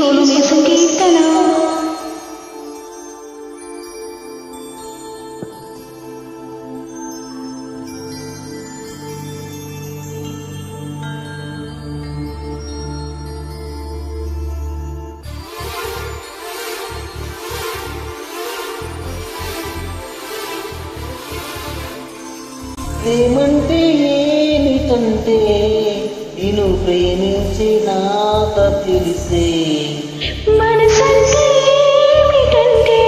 छोड़ू में संकीर्तना ప్రేమంటే ఏమిటంటే నిన్ను ప్రేమించినాక తెలిసే మనసంటే ఏమిటంటే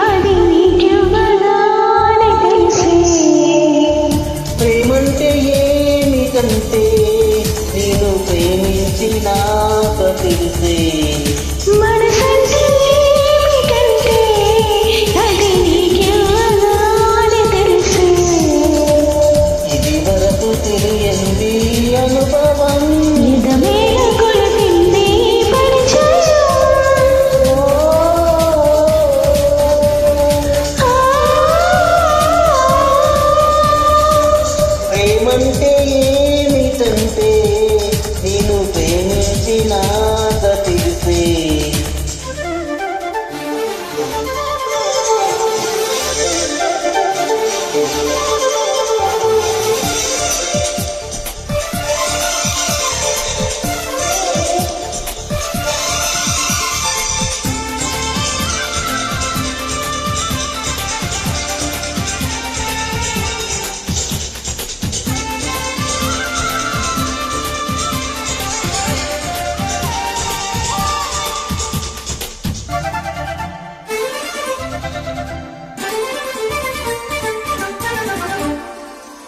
అది నీకెవ్వగానే తెలిసే ప్రేమంటే ఏమిటంటే నిన్ను ప్రేమించినాక తెలిసే మనసంటే ఏమిటంటే అది నీకెవ్వగానే తెలిసే ఇది వరకు తెలియంది అనుభవం నిజమేల కొలిపింది పరిచయం ప్రేమంటే ఏమిటంటే నేను ప్రేమించినాక తెలిసే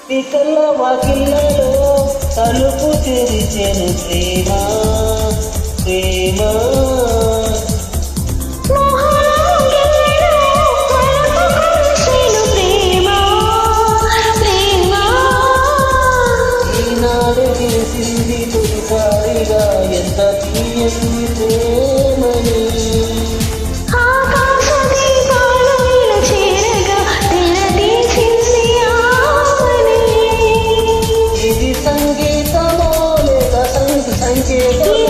పికల వాకిళ్ళలో తలుపు తెరిచెను ప్రేమ ప్రేమ ఈనాడు తెలిసింది తొలిసారిగా ఎంత తీయని ప్రేమని ఇది సంగీతమో లేక సంకేతమో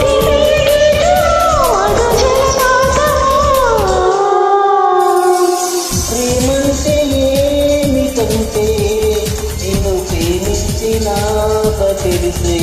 ప్రేమంటే ఏమిటంటే నేను ప్రేమించినాక తెలిసే